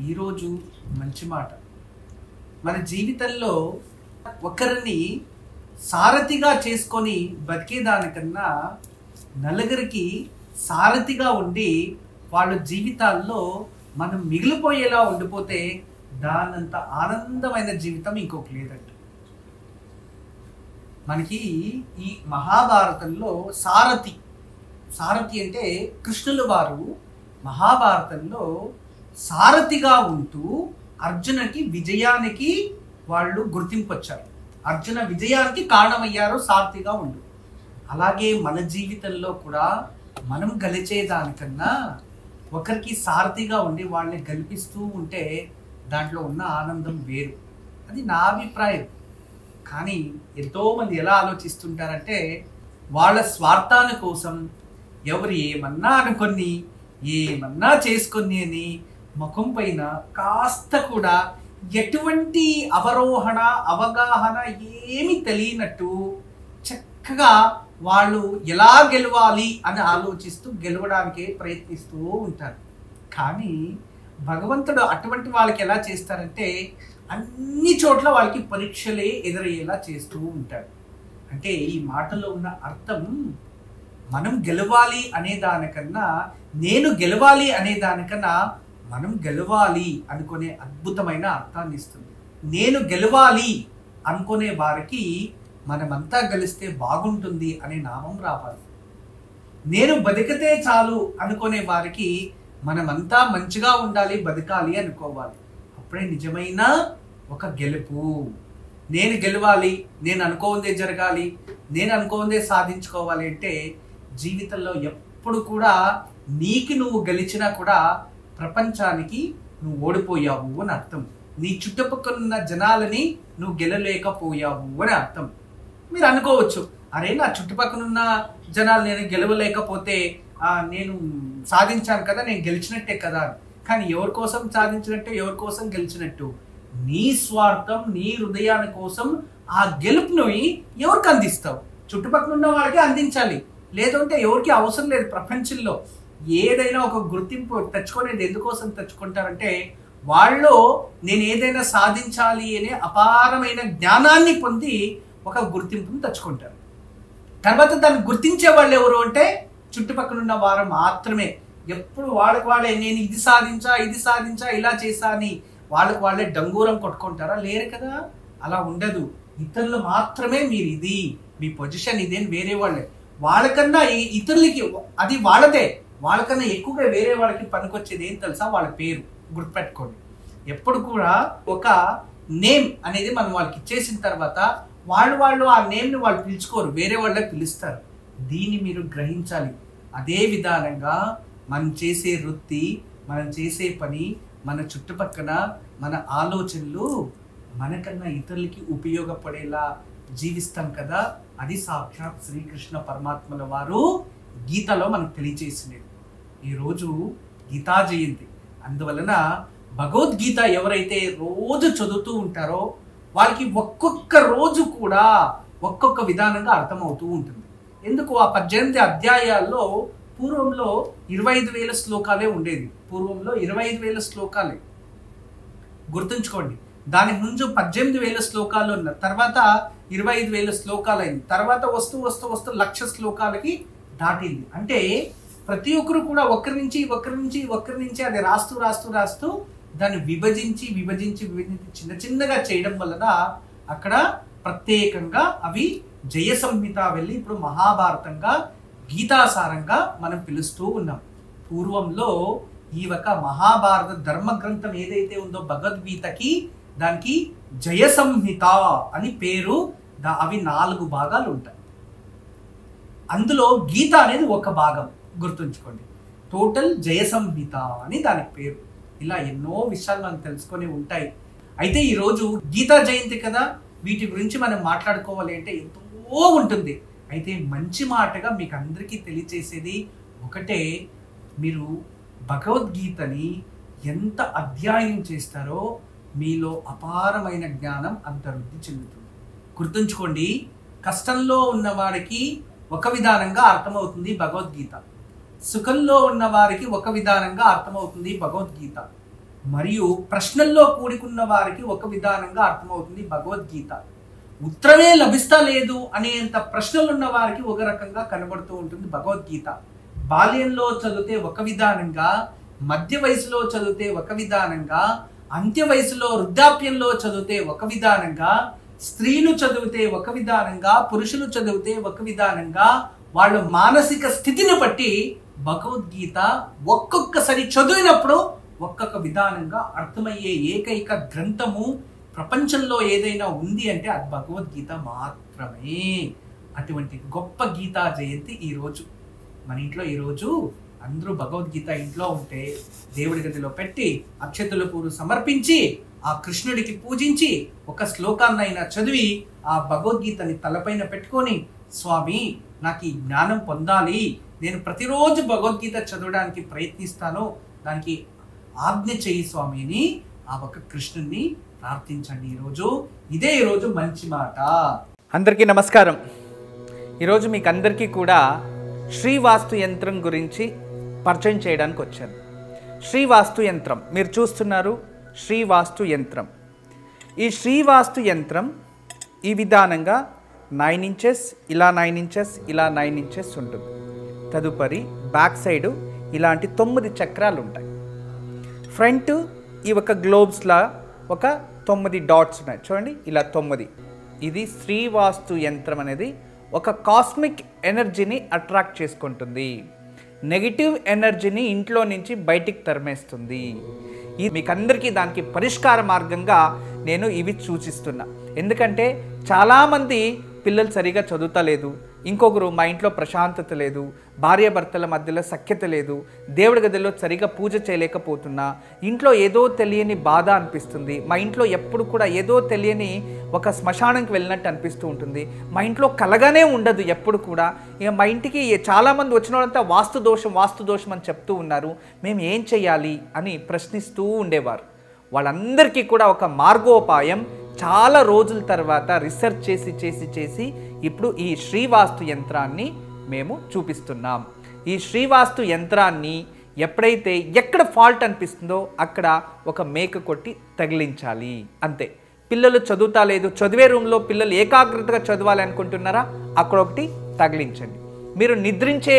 ఈరోజు మంచి మాట. మన జీవితంలో ఒకరిని సారథిగా చేసుకొని బతికేదానికన్నా నలుగురికి సారథిగా ఉండి వాళ్ళ జీవితాల్లో మనం మిగిలిపోయేలా ఉండిపోతే దానంత ఆనందమైన జీవితం ఇంకొక లేదంట. మనకి ఈ మహాభారతంలో సారథి అంటే కృష్ణుల వారు మహాభారతంలో సారథిగా ఉంటూ అర్జునకి విజయానికి వాళ్ళు గుర్తింపు వచ్చారు. అర్జున విజయానికి కారణమయ్యారు సారథిగా ఉండు. అలాగే మన జీవితంలో కూడా మనం గెలిచేదానికన్నా ఒకరికి సారథిగా ఉండి వాళ్ళని గెలిపిస్తూ ఉంటే దాంట్లో ఉన్న ఆనందం వేరు. అది నా అభిప్రాయం. కానీ ఎంతోమంది ఎలా ఆలోచిస్తుంటారంటే వాళ్ళ స్వార్థాల కోసం ఎవరు ఏమన్నా అనుకొని ఏమన్నా చేసుకొని అని ముఖం పైన కాస్త కూడా ఎటువంటి అవగాహన ఏమి తెలియనట్టు చక్కగా వాళ్ళు ఎలా గెలవాలి అని ఆలోచిస్తూ గెలవడానికే ప్రయత్నిస్తూ ఉంటారు. కానీ భగవంతుడు అటువంటి వాళ్ళకి ఎలా చేస్తారంటే అన్ని చోట్ల వాళ్ళకి పరీక్షలే ఎదురయ్యేలా చేస్తూ ఉంటాడు. అంటే ఈ మాటలో ఉన్న అర్థం మనం గెలవాలి అనే దానికన్నా నేను గెలవాలి అనే దానికన్నా మనం గెలవాలి అనుకునే అద్భుతమైన అర్థాన్ని ఇస్తుంది. నేను గెలవాలి అనుకునే వారికి మనమంతా గెలిస్తే బాగుంటుంది అనే నామం రావాలి. నేను బతికితే చాలు అనుకునే వారికి మనమంతా మంచిగా ఉండాలి, బతకాలి అనుకోవాలి. అప్పుడే నిజమైన ఒక గెలుపు. నేను గెలవాలి, నేను అనుకోందే జరగాలి, నేను అనుకోందే సాధించుకోవాలి అంటే జీవితంలో ఎప్పుడు కూడా నీకు నువ్వు గెలిచినా కూడా ప్రపంచానికి నువ్వు ఓడిపోయావు అని అర్థం. నీ చుట్టుపక్కల ఉన్న జనాలని నువ్వు గెలలేకపోయావు అని అర్థం. మీరు అనుకోవచ్చు, అరే నా చుట్టుపక్కల ఉన్న జనాలు నేను గెలవలేకపోతే నేను సాధించాను కదా, నేను గెలిచినట్టే కదా. కానీ ఎవరి కోసం సాధించినట్టు, ఎవరి కోసం గెలిచినట్టు? నీ స్వార్థం, నీ హృదయాని కోసం ఆ గెలుపుని ఎవరికి అందిస్తావు? చుట్టుపక్కల ఉన్న వాళ్ళకి అందించాలి. లేదంటే ఎవరికి అవసరం లేదు. ప్రపంచంలో ఏదైనా ఒక గుర్తింపు తెచ్చుకునేది ఎందుకోసం తెచ్చుకుంటారంటే వాళ్ళు నేను ఏదైనా సాధించాలి అనే అపారమైన జ్ఞానాన్ని పొంది ఒక గుర్తింపును తెచ్చుకుంటారు. తర్వాత దాన్ని గుర్తించే వాళ్ళు ఎవరు అంటే చుట్టుపక్కల ఉన్న వారు మాత్రమే. ఎప్పుడు వాళ్ళకి వాళ్ళే నేను ఇది సాధించా ఇలా చేశా అని వాళ్ళకి వాళ్ళే డంగూరం కొట్టుకుంటారా? లేరు కదా. అలా ఉండదు. ఇతరులు మాత్రమే మీరు ఇది, మీ పొజిషన్ ఇదే అని వేరే వాళ్ళే. వాళ్ళకన్నా ఇతరులకి అది వాళ్ళదే. వాళ్ళకన్నా ఎక్కువగా వేరే వాళ్ళకి పనికొచ్చేది ఏం తెలుసా? వాళ్ళ పేరు గుర్తుపెట్టుకోండి. ఎప్పుడు కూడా ఒక నేమ్ అనేది మనం వాళ్ళకి ఇచ్చేసిన తర్వాత వాళ్ళు ఆ నేమ్ని వాళ్ళు పిలుచుకోరు, వేరే వాళ్ళే పిలుస్తారు. దీన్ని మీరు గ్రహించాలి. అదే విధానంగా మనం చేసే వృత్తి, మనం చేసే పని, మన చుట్టుపక్కల మన ఆలోచనలు మనకన్నా ఇతరులకి ఉపయోగపడేలా జీవిస్తాం కదా. అది సాక్షాత్ శ్రీకృష్ణ పరమాత్మల వారు గీతలో మనకు తెలియజేసినది. ఈరోజు గీతా జయంతి. అందువలన భగవద్గీత ఎవరైతే రోజు చదువుతూ ఉంటారో వాళ్ళకి ఒక్కొక్క రోజు కూడా ఒక్కొక్క విధానంగా అర్థమవుతూ ఉంటుంది. ఎందుకు? ఆ 18 అధ్యాయాల్లో పూర్వంలో 25,000 శ్లోకాలే ఉండేది. పూర్వంలో 25,000 శ్లోకాలే గుర్తుంచుకోండి. దానికి ముందు 18,000 శ్లోకాలు ఉన్న తర్వాత 25,000 శ్లోకాలు అయింది. తర్వాత వస్తూ 1,00,000 శ్లోకాలకి దాటింది. అంటే ప్రతి ఒక్కరు కూడా ఒకరి నుంచి అది రాస్తూ దాన్ని విభజించి చిన్న చిన్నగా చేయడం వలన అక్కడ ప్రత్యేకంగా అవి జయ సంహిత వెళ్ళి ఇప్పుడు మహాభారతంగా గీతాసారంగా మనం పిలుస్తూ ఉన్నాం. పూర్వంలో ఈ ఒక మహాభారత ధర్మ గ్రంథం ఏదైతే ఉందో భగవద్గీతకి దానికి జయ సంహిత అని పేరు. అవి 4 భాగాలు ఉంటాయి. అందులో గీత అనేది ఒక భాగం గుర్తుంచుకోండి. టోటల్ జయ సంహిత అని దానికి పేరు. ఇలా ఎన్నో విషయాలు మనం తెలుసుకొని ఉంటాయి. అయితే ఈరోజు గీతా జయంతి కదా, వీటి గురించి మనం మాట్లాడుకోవాలి అంటే ఎంతో ఉంటుంది. అయితే మంచి మాటగా మీకు అందరికీ తెలియచేసేది ఒకటే, మీరు భగవద్గీతని ఎంత అధ్యయనం చేస్తారో మీలో అపారమైన జ్ఞానం అంత వృద్ధి చెందుతుంది. గుర్తుంచుకోండి, కష్టంలో ఉన్నవాడికి ఒక విధానంగా అర్థమవుతుంది భగవద్గీత, సుఖంలో ఉన్న వారికి ఒక విధానంగా అర్థమవుతుంది భగవద్గీత. మరియు ప్రశ్నల్లో కూడుకున్న వారికి ఒక విధానంగా అర్థమవుతుంది భగవద్గీత. ఉత్తరమే లభిస్తా లేదు అనేంత ప్రశ్నలు ఉన్న వారికి ఒక రకంగా కనబడుతూ ఉంటుంది భగవద్గీత. బాల్యంలో చదివితే ఒక విధానంగా, మధ్య వయసులో చదివితే ఒక విధానంగా, అంత్య వయసులో వృద్ధాప్యంలో చదివితే ఒక విధానంగా, స్త్రీలు చదివితే ఒక విధానంగా, పురుషులు చదివితే ఒక విధానంగా, వాళ్ళ మానసిక స్థితిని బట్టి భగవద్గీత ఒక్కొక్కసారి చదివినప్పుడు ఒక్కొక్క విధానంగా అర్థమయ్యే ఏకైక గ్రంథము ప్రపంచంలో ఏదైనా ఉంది అంటే అది భగవద్గీత మాత్రమే. అటువంటి గొప్ప గీతా జయంతి ఈరోజు మన ఇంట్లో. ఈరోజు అందరూ భగవద్గీత ఇంట్లో ఉంటే దేవుడి గదిలో పెట్టి అక్షతల పూలు సమర్పించి ఆ కృష్ణుడికి పూజించి ఒక శ్లోకాన్నైనా చదివి ఆ భగవద్గీతని తలపైన పెట్టుకొని, స్వామి నాకు ఈ జ్ఞానం పొందాలి, నేను ప్రతిరోజు భగవద్గీత చదవడానికి ప్రయత్నిస్తాను, దానికి ఆజ్ఞ చేయి స్వామి అని ఆ ఒక కృష్ణుడిని ప్రార్థించండి. ఈరోజు మంచి మాట. అందరికీ నమస్కారం. ఈరోజు మీకు అందరికీ కూడా శ్రీవాస్తు యంత్రం గురించి పరిచయం చేయడానికి వచ్చాను. శ్రీవాస్తు యంత్రం మీరు చూస్తున్నారు. శ్రీవాస్తు యంత్రం, ఈ శ్రీవాస్తు యంత్రం ఈ విధానంగా 9 ఇంచెస్, ఇలా 9 ఇంచెస్, ఇలా 9 ఇంచెస్ ఉంటుంది. తదుపరి బ్యాక్ సైడు ఇలాంటి 9 చక్రాలు ఉంటాయి. ఫ్రంట్ ఈ ఒక గ్లోబ్స్లా ఒక 9 డాట్స్ ఉన్నాయి చూడండి, ఇలా 9. ఇది శ్రీవాస్తు యంత్రం అనేది ఒక కాస్మిక్ ఎనర్జీని అట్రాక్ట్ చేసుకుంటుంది. నెగిటివ్ ఎనర్జీని ఇంట్లో నుంచి బయటికి తరిమేస్తుంది. ఇది మీకు అందరికీ దానికి పరిష్కార మార్గంగా నేను ఇవి సూచిస్తున్నా. ఎందుకంటే చాలామంది పిల్లలు సరిగా చదువుతలేదు, ఇంకొకరు మా ఇంట్లో ప్రశాంతత లేదు, భార్యాభర్తల మధ్యలో సఖ్యత లేదు, దేవుడి గదిలో సరిగా పూజ చేయలేకపోతున్నా, ఇంట్లో ఏదో తెలియని బాధ అనిపిస్తుంది, మా ఇంట్లో ఎప్పుడు కూడా ఏదో తెలియని ఒక శ్మశానంకి వెళ్ళినట్టు అనిపిస్తూ ఉంటుంది, మా ఇంట్లో కలగానే ఉండదు ఎప్పుడు కూడా. ఇక మా ఇంటికి చాలామంది వచ్చిన వాళ్ళంతా వాస్తు దోషం అని చెప్తూ ఉన్నారు, మేము ఏం చేయాలి అని ప్రశ్నిస్తూ ఉండేవారు. వాళ్ళందరికీ కూడా ఒక మార్గోపాయం చాలా రోజుల తర్వాత రీసెర్చ్ చేసి ఇప్పుడు ఈ శ్రీవాస్తు యంత్రాన్ని మేము చూపిస్తున్నాం. ఈ శ్రీవాస్తు యంత్రాన్ని ఎప్పుడైతే ఎక్కడ ఫాల్ట్ అనిపిస్తుందో అక్కడ ఒక మేక కొట్టి తగిలించాలి, అంతే. పిల్లలు చదువుతా లేదు, చదివే రూమ్లో పిల్లలు ఏకాగ్రతగా చదవాలి అనుకుంటున్నారా, అక్కడ ఒకటి తగిలించండి. మీరు నిద్రించే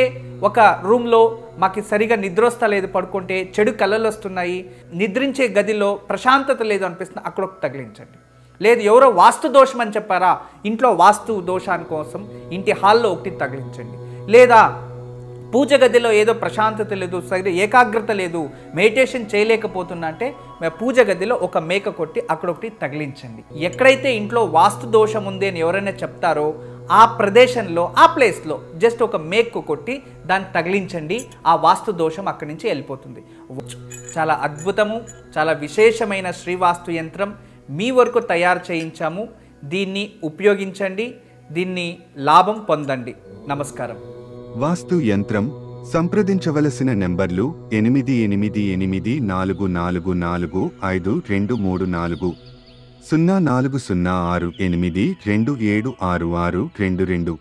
ఒక రూమ్లో మాకు సరిగా నిద్ర వస్తలేదు, పడుకుంటే చెడు కళలు వస్తున్నాయి, నిద్రించే గదిలో ప్రశాంతత లేదు అనిపిస్తుంది, అక్కడ ఒకటి తగిలించండి. లేదు ఎవరో వాస్తు దోషం అని చెప్పారా, ఇంట్లో వాస్తు దోషాని కోసం ఇంటి హాల్లో ఒకటి తగిలించండి. లేదా పూజ గదిలో ఏదో ప్రశాంతత లేదు, సరిగ్గా ఏకాగ్రత లేదు, మెడిటేషన్ చేయలేకపోతున్నా అంటే పూజ గదిలో ఒక మేక కొట్టి అక్కడ ఒకటి తగిలించండి. ఎక్కడైతే ఇంట్లో వాస్తు దోషం ఉంది అని ఎవరైనా చెప్తారో ఆ ప్రదేశంలో ఆ ప్లేస్లో జస్ట్ ఒక మేకు కొట్టి దాన్ని తగిలించండి, ఆ వాస్తు దోషం అక్కడి నుంచి వెళ్ళిపోతుంది. చాలా అద్భుతము, చాలా విశేషమైన శ్రీవాస్తు యంత్రం మీ వరకు తయారు చేయించాము. దీన్ని ఉపయోగించండి, దీన్ని లాభం పొందండి. నమస్కారం. వాస్తు యంత్రం సంప్రదించవలసిన నెంబర్లు 8844452334 040682766622.